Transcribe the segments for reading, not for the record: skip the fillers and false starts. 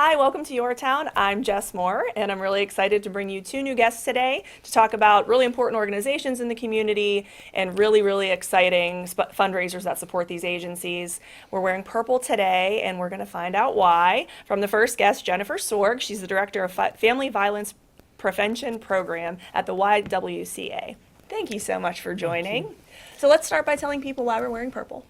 Hi, welcome to Your Town. I'm Jess Moore, and I'm really excited to bring you two new guests today to talk about really important organizations in the community and really exciting fundraisers that support these agencies. We're wearing purple today, and we're going to find out why from the first guest, Jennifer Sorg. She's the director of Family Violence Prevention Program at the YWCA. Thank you so much for joining. So let's start by telling people why we're wearing purple.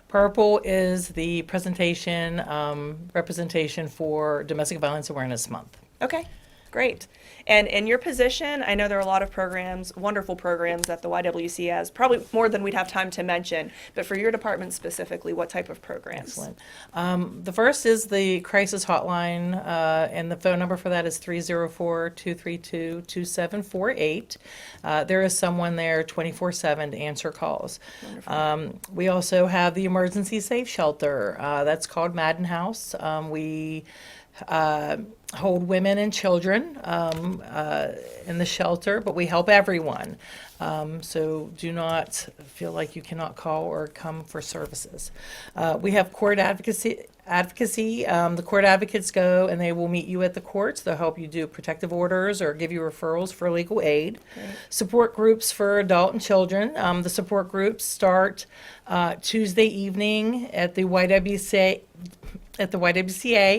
Purple is the representation for Domestic Violence Awareness Month. Okay, great. And in your position, I know there are a lot of programs, wonderful programs that the YWCA has, probably more than we'd have time to mention, but for your department specifically, what type of programs? Excellent. The first is the crisis hotline, and the phone number for that is 304-232-2748. There is someone there 24/7 to answer calls. We also have the Emergency Safe Shelter. That's called Madden House. We hold women and children in the shelter, but we help everyone. So do not feel like you cannot call or come for services. We have court advocacy. The court advocates go and they will meet you at the courts. They'll help you do protective orders or give you referrals for legal aid. Great. Support groups for adult and children. The support groups start Tuesday evening at the YWCA.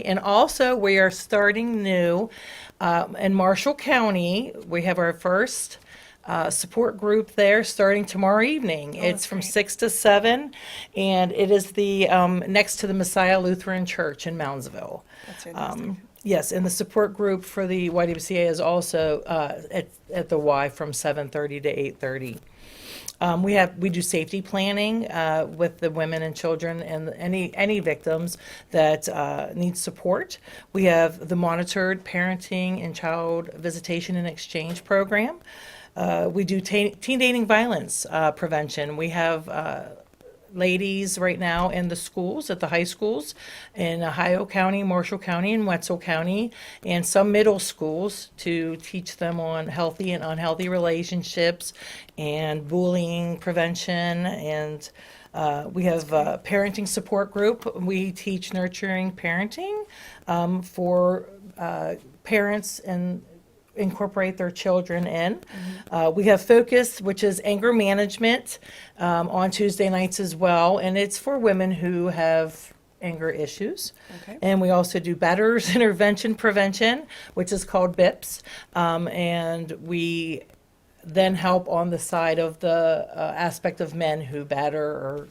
And also we are starting new in Marshall County. We have our first support group there starting tomorrow evening. It's from great. 6 to 7, and it is the next to the Messiah Lutheran Church in Moundsville. That's fantastic. Yes, and the support group for the YWCA is also at the Y from 7:30 to 8:30. We do safety planning with the women and children and any victims that need support. We have the monitored parenting and child visitation and exchange program. We do teen dating violence prevention. We have ladies right now in the schools, at the high schools in Ohio County, Marshall County, and Wetzel County, and some middle schools to teach them on healthy and unhealthy relationships and bullying prevention. And we have a parenting support group. We teach nurturing parenting for parents and incorporate their children in. We have Focus, which is anger management, on Tuesday nights as well, and it's for women who have anger issues. Okay. And we also do batterers intervention prevention, which is called BIPS, and we then help on the side of the aspect of men who batter or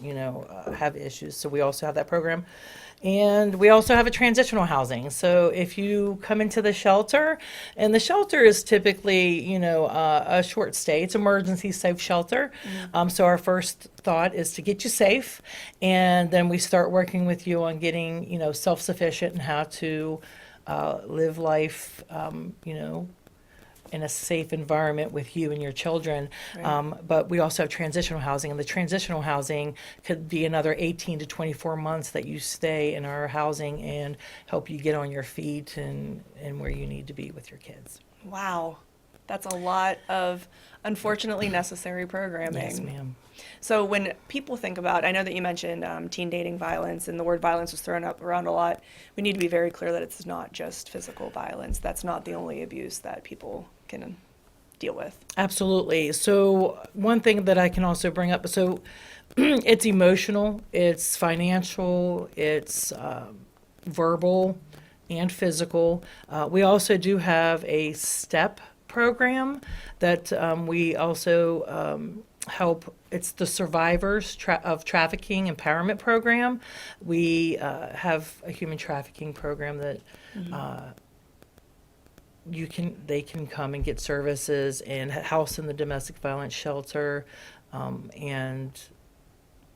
have issues. So we also have that program. And we also have a transitional housing. So if you come into the shelter, and the shelter is typically, a short stay. It's emergency safe shelter. So our first thought is to get you safe, and then we start working with you on getting, self-sufficient and how to live life, in a safe environment with you and your children. Right. But we also have transitional housing, and the transitional housing could be another 18 to 24 months that you stay in our housing and help you get on your feet and where you need to be with your kids. Wow, that's a lot of unfortunately necessary programming. Yes, ma'am. So when people think about, I know that you mentioned teen dating violence, and the word violence was thrown up around a lot. We need to be very clear that it's not just physical violence. That's not the only abuse that people can deal with. Absolutely. So one thing that I can also bring up, so it's emotional, it's financial, it's verbal and physical. We also do have a STEP program that we also help. It's the Survivors of Trafficking Empowerment Program. We have a human trafficking program that they can come and get services and house in the domestic violence shelter. And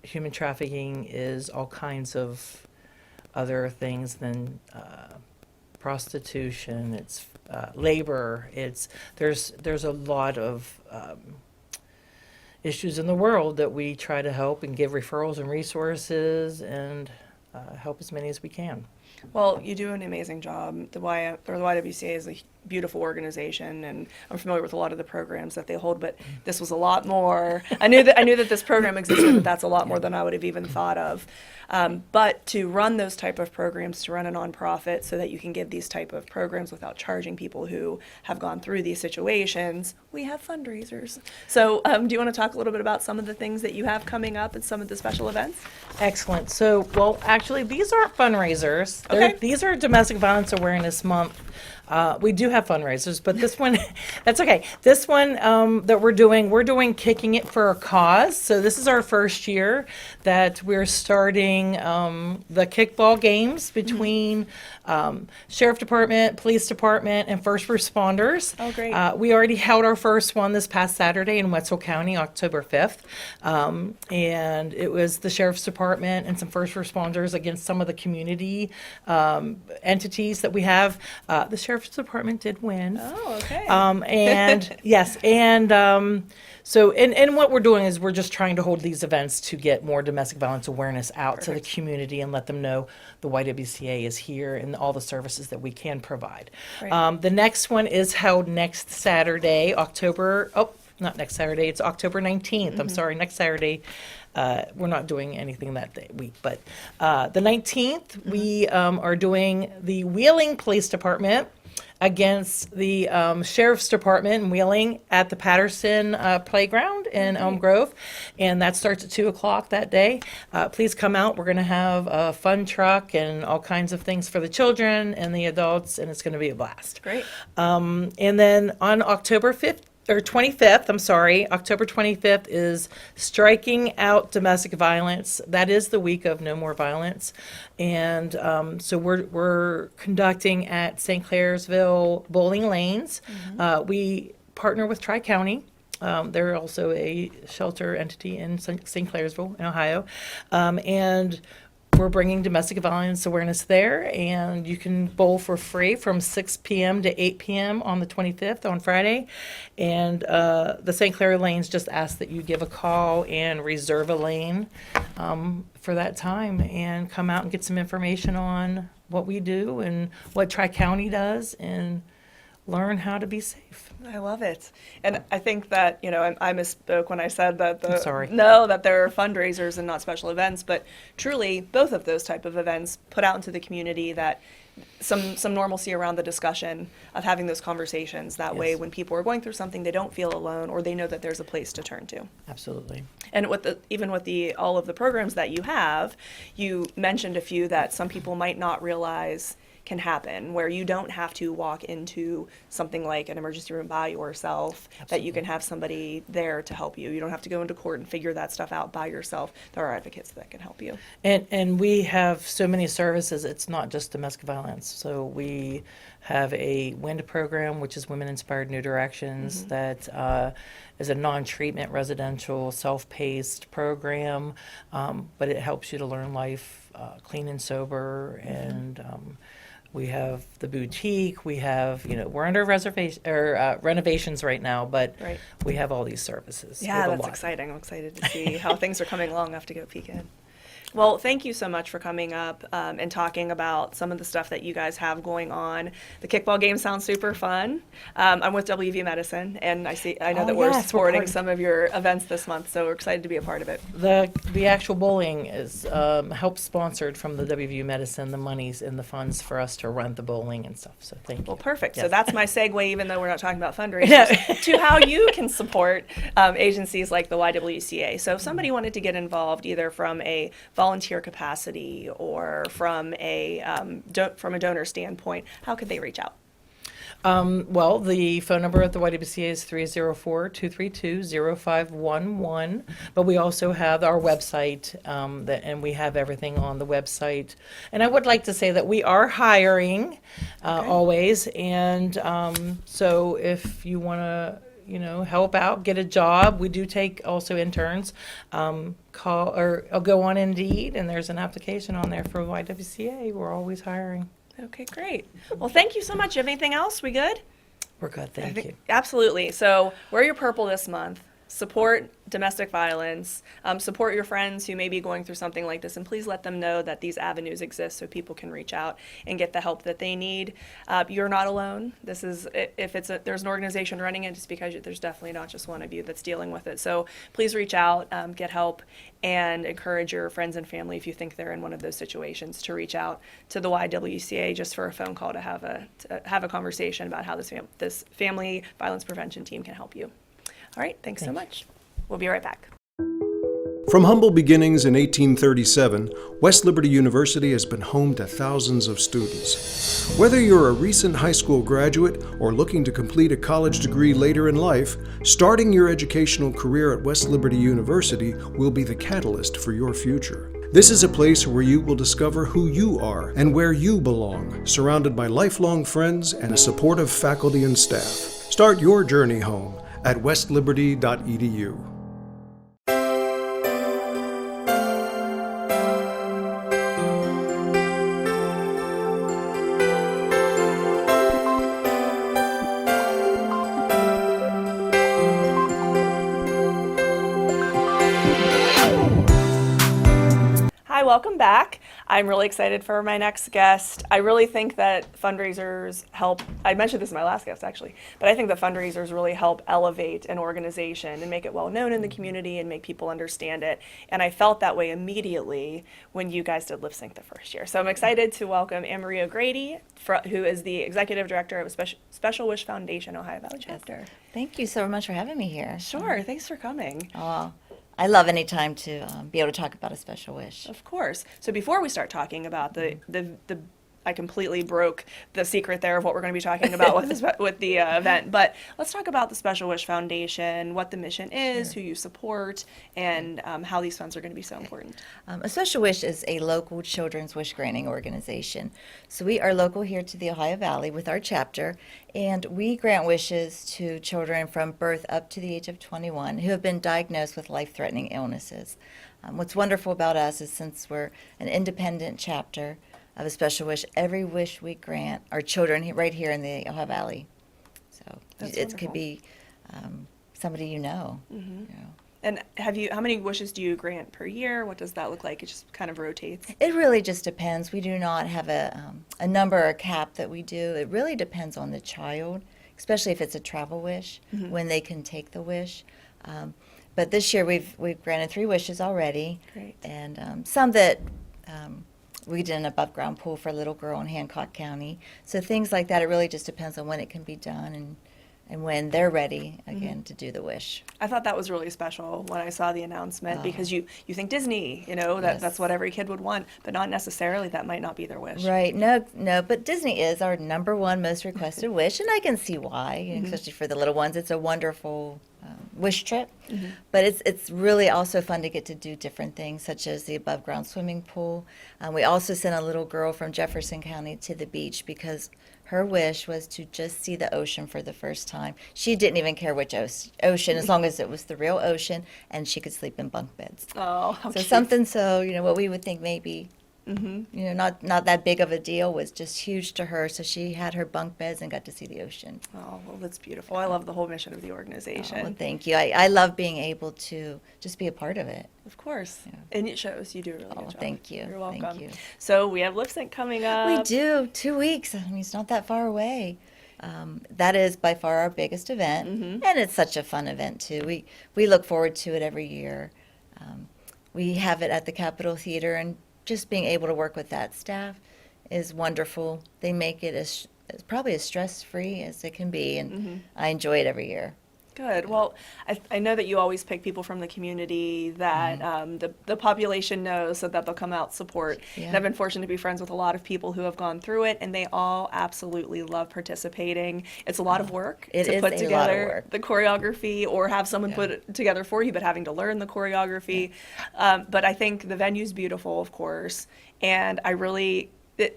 human trafficking is all kinds of other things than prostitution. It's labor. There's a lot of issues in the world that we try to help and give referrals and resources and help as many as we can. Well, you do an amazing job. The YWCA is beautiful organization, and I'm familiar with a lot of the programs that they hold, but this was a lot more. I knew that this program existed, but that's a lot more than I would have even thought of. But to run those type of programs, to run a nonprofit so that you can give these type of programs without charging people who have gone through these situations, we have fundraisers. So do you want to talk a little bit about some of the things that you have coming up and some of the special events? Excellent. So, well, actually, these aren't fundraisers. Okay. These are Domestic Violence Awareness Month. We do have fundraisers, but this one, that's okay. This one that we're doing Kicking It for a Cause. So this is our first year that we're starting the kickball games between Sheriff Department, Police Department, and first responders. Oh, great. We already held our first one this past Saturday in Wetzel County, October 5th. And it was the Sheriff's Department and some first responders against some of the community entities that we have. The Sheriff's Department did win. Oh, okay. And yes, and so and what we're doing is we're just trying to hold these events to get more domestic violence awareness out to the community and let them know the YWCA is here and all the services that we can provide. Right. The next one is held next Saturday, not next Saturday, it's October 19th. I'm sorry, next Saturday. We're not doing anything that week, but the 19th, we are doing the Wheeling Police Department against the Sheriff's Department in Wheeling at the Patterson Playground in Elm Grove, and that starts at 2 o'clock that day. Please come out. We're going to have a fun truck and all kinds of things for the children and the adults, and it's going to be a blast. Great. And then on October 25th, October 25th is Striking Out Domestic Violence. That is the week of No More Violence. And so we're conducting at St. Clairsville Bowling Lanes. We partner with Tri-County. They're also a shelter entity in St. Clairsville, in Ohio. And we're bringing domestic violence awareness there, and you can bowl for free from 6 p.m. to 8 p.m. on the 25th on Friday. And the St. Clair lanes just ask that you give a call and reserve a lane for that time and come out and get some information on what we do and what Tri-County does and learn how to be safe. I love it. And I think that, I misspoke when I said that I'm sorry. that there are fundraisers and not special events, but truly both of those type of events put out into the community that some normalcy around the discussion of having those conversations. That way, Yes. when people are going through something, they don't feel alone, or they know that there's a place to turn to. Absolutely. And even with all of the programs that you have, you mentioned a few that some people might not realize can happen, where you don't have to walk into something like an emergency room by yourself. Absolutely. That you can have somebody there to help you. You don't have to go into court and figure that stuff out by yourself. There are advocates that can help you. And we have so many services. It's not just domestic violence. So we have a WIND program, which is Women Inspired New Directions, that is a non-treatment residential self-paced program, but it helps you to learn life clean and sober. And we have the boutique. We have, we're under renovations right now, but Right. we have all these services. We Yeah, have a that's lot. exciting. I'm excited to see how things are coming along. I have to go peek in. Well, thank you so much for coming up and talking about some of the stuff that you guys have going on. The kickball game sounds super fun. I'm with WV Medicine, and I know that we're yes, we're supporting part of- some of your events this month, so we're excited to be a part of it. The actual bowling is help sponsored from the WVU Medicine, the monies and the funds for us to run the bowling and stuff. So thank you. Well, perfect. So Yes. that's my segue, even though we're not talking about fundraisers, to how you can support agencies like the YWCA. So if somebody wanted to get involved, either from a volunteer capacity or from a donor standpoint, how could they reach out? Well, the phone number at the YWCA is 304-232-0511, but we also have our website, and we have everything on the website. And I would like to say that we are hiring always, and so if you want to help out, get a job. We do take also interns. Call or go on Indeed, and there's an application on there for YWCA. We're always hiring. Okay, great. Well, thank you so much. You have anything else? We good? We're good, thank you. Absolutely. So wear your purple this month. support domestic violence, support your friends who may be going through something like this, and please let them know that these avenues exist so people can reach out and get the help that they need. You're not alone. This is, if there's an organization running it, it's because there's definitely not just one of you that's dealing with it. So please reach out, get help, and encourage your friends and family, if you think they're in one of those situations, to reach out to the YWCA just for a phone call to have a conversation about how this family violence prevention team can help you. All right, thanks so much. We'll be right back. From humble beginnings in 1837, West Liberty University has been home to thousands of students. Whether you're a recent high school graduate or looking to complete a college degree later in life, starting your educational career at West Liberty University will be the catalyst for your future. This is a place where you will discover who you are and where you belong, surrounded by lifelong friends and a supportive faculty and staff. Start your journey home at westliberty.edu. Hi, welcome back. I'm really excited for my next guest. I really think that fundraisers help. I mentioned this in my last guest, actually, but I think that fundraisers really help elevate an organization and make it well known in the community and make people understand it. And I felt that way immediately when you guys did Lip Sync the first year. So I'm excited to welcome Annmarie O'Grady, who is the Executive Director of Special Wish Foundation Ohio Valley Chapter. Thank you so much for having me here. Sure, thanks for coming. Oh, I love any time to be able to talk about a special wish. Of course. So before we start talking about the I completely broke the secret there of what we're going to be talking about with the event. But let's talk about the Special Wish Foundation, what the mission is, who you support, and how these funds are going to be so important. A Special Wish is a local children's wish granting organization. So we are local here to the Ohio Valley with our chapter, and we grant wishes to children from birth up to the age of 21 who have been diagnosed with life-threatening illnesses. What's wonderful about us is since we're an independent chapter of a Special Wish, every wish we grant are children right here in the Ohio Valley. So That's it wonderful. could be somebody you know. Mm-hmm. You know. And how many wishes do you grant per year? What does that look like? It just kind of rotates. It really just depends. We do not have a number or a cap that we do. It really depends on the child, especially if it's a travel wish, when they can take the wish. But this year we've granted 3 wishes already. Great. And some that we did an above ground pool for a little girl in Hancock County. So things like that, it really just depends on when it can be done and when they're ready again to do the wish. I thought that was really special when I saw the announcement because you think Disney, that's Yes. what every kid would want, but not necessarily. That might not be their wish. Right. No, but Disney is our number 1 most requested wish, and I can see why, especially for the little ones. It's a wonderful wish trip, but it's really also fun to get to do different things, such as the above ground swimming pool. We also sent a little girl from Jefferson County to the beach because her wish was to just see the ocean for the first time. She didn't even care which ocean, as long as it was the real ocean, and she could sleep in bunk beds. Oh, how So cute. something what we would think maybe, not that big of a deal was just huge to her. So she had her bunk beds and got to see the ocean. Oh, well, that's beautiful. I love the whole mission of the Oh, organization. well, thank you. I love being able to just be a part of it. Of course. Yeah. And it shows. You do a really Oh, good job. thank you. You're Thank welcome. you. So we have lip sync coming up. We do. 2 weeks. I mean, it's not that far away. That is by far our biggest event, and it's such a fun event too. We look forward to it every year. We have it at the Capitol Theater, and just being able to work with that staff is wonderful. They make it as probably as stress-free as it can be, and I enjoy it every year. Good. Well, I know that you always pick people from the community that the population knows so that they'll come out support. Yeah. And I've been fortunate to be friends with a lot of people who have gone through it, and they all absolutely love participating. It's a lot of work It to is put a together lot of work. the choreography or have someone put it together for you, but having to learn the choreography. But I think the venue's beautiful, of course, and I really...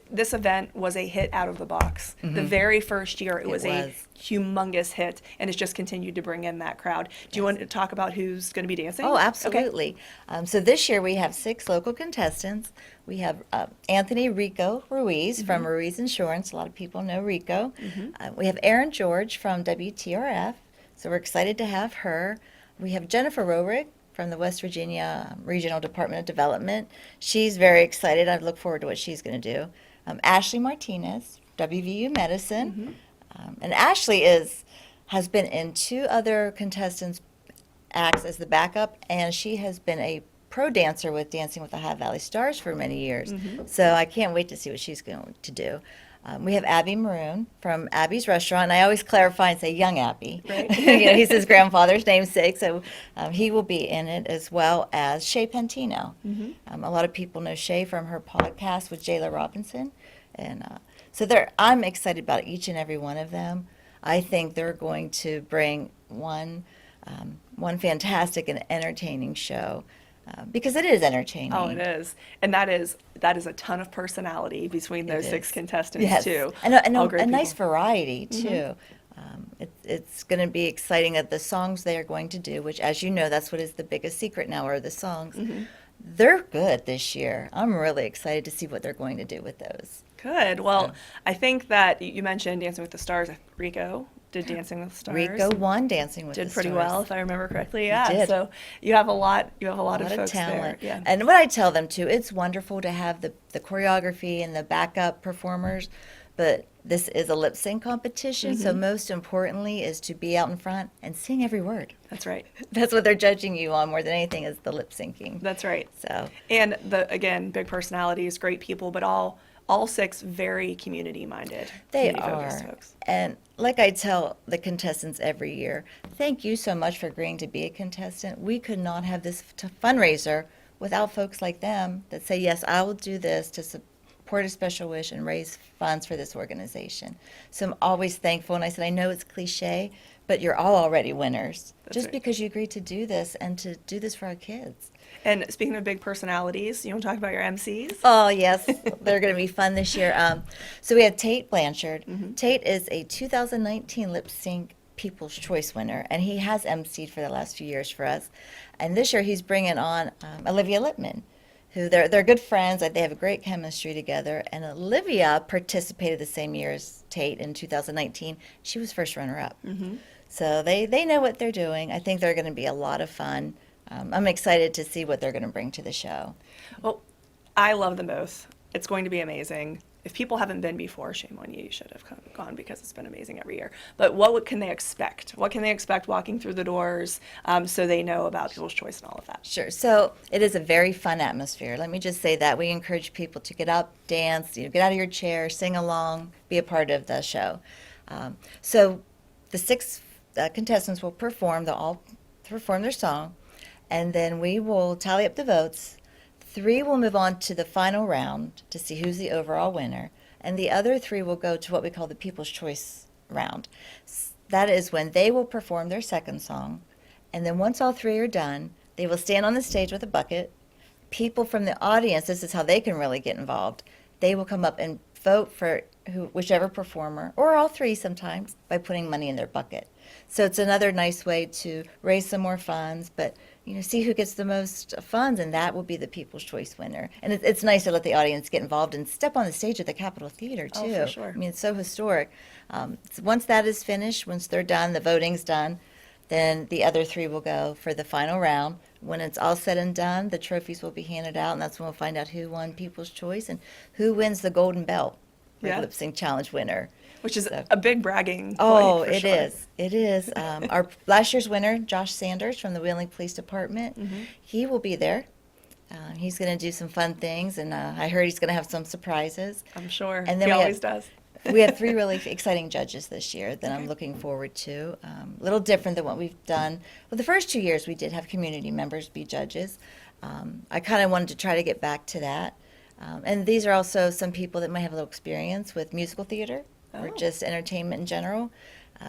This event was a hit out of the box. The very first year, it was a humongous hit, and it's just continued to bring in that crowd. Do you want to talk about who's going to be dancing? Oh, Okay. absolutely. So this year we have 6 local contestants. We have Anthony Rico Ruiz from Ruiz Insurance. A lot of people know Rico. We have Erin George from WTRF. So we're excited to have her. we have Jennifer Roerick from the West Virginia Regional Department of Development. She's very excited. I look forward to what she's going to do. Ashley Martinez, WVU Medicine. And Ashley has been in 2 other contestants' acts as the backup, and she has been a pro dancer with Dancing with the High Valley Stars for many years. So I can't wait to see what she's going to do. We have Abby Maroon from Abby's Restaurant. And I always clarify and say young Abby. Right. He's his grandfather's namesake, so he will be in it, as well as Shay Pentino. A lot of people know Shay from her podcast with Jayla Robinson. And I'm excited about each and every one of them. I think they're going to bring one fantastic and entertaining show. Because it is entertaining. Oh, it is. And that is a ton of personality between those 6 contestants, yes. too. And All great a nice people. variety, too. It's going to be exciting that the songs they are going to do, which, as you know, that's what is the biggest secret now, are the songs. They're good this year. I'm really excited to see what they're going to do with those. Good. Well, I think that you mentioned Dancing with the Stars. Rico did Dancing with the Stars. Rico won Dancing with the did Stars. pretty well, if I remember correctly. Yeah. did. So you have a lot of A lot of folks talent. there. Yeah. And what I tell them too, it's wonderful to have the choreography and the backup performers, but this is a lip sync competition, so most importantly is to be out in front and sing every word. That's right. That's what they're judging you on more than anything, is the lip syncing. That's right. So And again, big personalities, great people, but all 6 very community-minded, they community-focused are. folks. And like I tell the contestants every year, thank you so much for agreeing to be a contestant. We could not have this fundraiser without folks like them that say, yes, I will do this to support a special wish and raise funds for this organization. So I'm always thankful. And I said, I know it's cliche, but you're all already winners. That's Just right. because you agreed to do this and to do this for our kids. And speaking of big personalities, you want to talk about your MCs? Oh, yes. They're going to be fun this year. So we have Tate Blanchard. Tate is a 2019 Lip Sync People's Choice winner, and he has emceed for the last few years for us. And this year he's bringing on Olivia Lippman, who they're good friends. They have a great chemistry together. And Olivia participated the same year as Tate in 2019. She was first runner-up. So they know what they're doing. I think they're going to be a lot of fun. I'm excited to see what they're going to bring to the show. Well, I love them both. It's going to be amazing. If people haven't been before, shame on you. You should have gone, because it's been amazing every year. But what can they expect? What can they expect walking through the doors, so they know about People's Choice and all of that? Sure. So it is a very fun atmosphere. Let me just say that. We encourage people to get up, dance, get out of your chair, sing along, be a part of the show. So the 6 contestants will perform. They'll all perform their song, and then we will tally up the votes. 3 will move on to the final round to see who's the overall winner, and the other 3 will go to what we call the People's Choice round. That is when they will perform their second song, and then once all 3 are done, they will stand on the stage with a bucket. People from the audience, this is how they can really get involved. They will come up and vote for whichever performer, or all 3 sometimes, by putting money in their bucket. So it's another nice way to raise some more funds, but see who gets the most funds, and that will be the People's Choice winner. And it's nice to let the audience get involved and step on the stage at the Capitol Theater, too. Oh, for sure. I mean, it's so historic. So once that is finished, once they're done, the voting's done, then the other 3 will go for the final round. When it's all said and done, the trophies will be handed out, and that's when we'll find out who won People's Choice and who wins the Golden Belt for Yeah. Lip Sync Challenge winner. Which is So- a big bragging point. Oh, for it sure. is. It is. Our last year's winner, Josh Sanders from the Wheeling Police Department, he will be there. He's going to do some fun things, and I heard he's going to have some surprises. I'm sure. And then he we always have- does. We have 3 really exciting judges this year that I'm looking forward to. A little different than what we've done. Well, the first 2 years we did have community members be judges. I kind of wanted to try to get back to that. And these are also some people that might have a little experience with musical theater or Oh. just entertainment in general.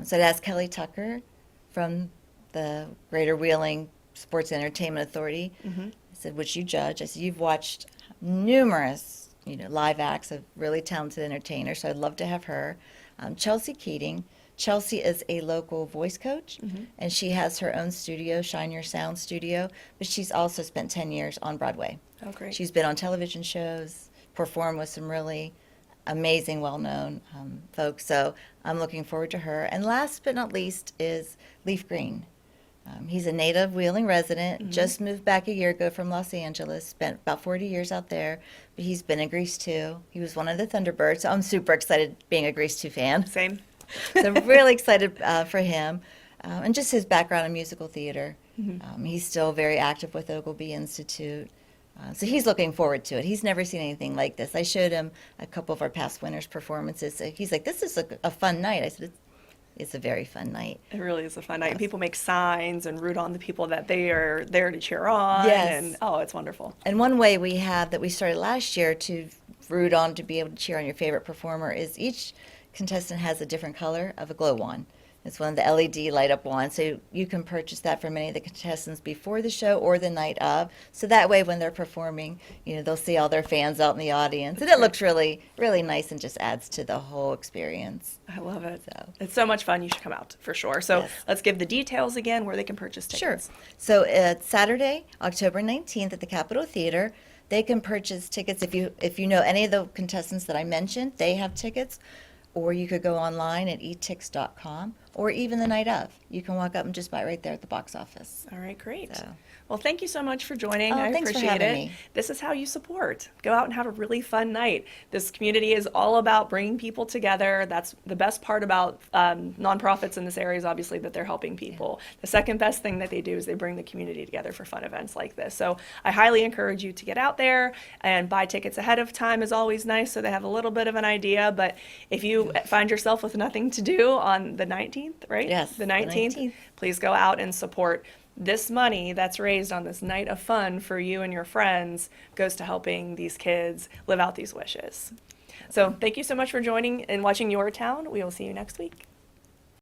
So I'd asked Kelly Tucker from the Greater Wheeling Sports and Entertainment Authority. I said, would you judge? I said, you've watched numerous live acts of really talented entertainers, so I'd love to have her. Chelsea Keating. Chelsea is a local voice coach, and she has her own studio, Shine Your Sound Studio, but she's also spent 10 years on Broadway. Oh, great. She's been on television shows, performed with some really amazing, well-known folks, so I'm looking forward to her. And last but not least is Leaf Green. He's a native Wheeling resident, Mm-hmm. just moved back a year ago from Los Angeles, spent about 40 years out there, but he's been in Grease 2. He was one of the Thunderbirds, so I'm super excited being a Grease 2 fan. Same. So I'm really excited for him. And just his background in musical theater. Mm-hmm. He's still very active with Ogilvy Institute. So he's looking forward to it. He's never seen anything like this. I showed him a couple of our past winners' performances. He's like, this is a fun night. I said, it's a very fun night. It really is a fun night. And people make signs and root on the people that they are there to cheer on. Yes. And oh, it's wonderful. And one way we have that we started last year to root on, to be able to cheer on your favorite performer, is each contestant has a different color of a glow wand. It's one of the LED light up wands, so you can purchase that for many of the contestants before the show or the night of. So that way, when they're performing, they'll see all their fans out in the audience, and it looks really, really nice and just adds to the whole experience. I love it. So. It's so much fun. You should come out for sure. So Yes. let's give the details again where they can purchase Sure. tickets. So it's Saturday, October 19th at the Capitol Theater. They can purchase tickets if you know any of the contestants that I mentioned. They have tickets. Or you could go online at etix.com, or even the night of. You can walk up and just buy it right there at the box office. All right, great. So. Well, thank you so much for joining. Oh, I thanks for appreciate having it. me. This is how you support. Go out and have a really fun night. This community is all about bringing people together. That's the best part about nonprofits in this area is obviously that they're helping people. The second best thing that they do is they bring the community together for fun events like this. So I highly encourage you to get out there and buy tickets ahead of time is always nice so they have a little bit of an idea. But if you find yourself with nothing to do on the 19th, right? Yes, The the 19th, 19th. please go out and support. This money that's raised on this night of fun for you and your friends goes to helping these kids live out these wishes. So thank you so much for joining and watching Your Town. We will see you next week.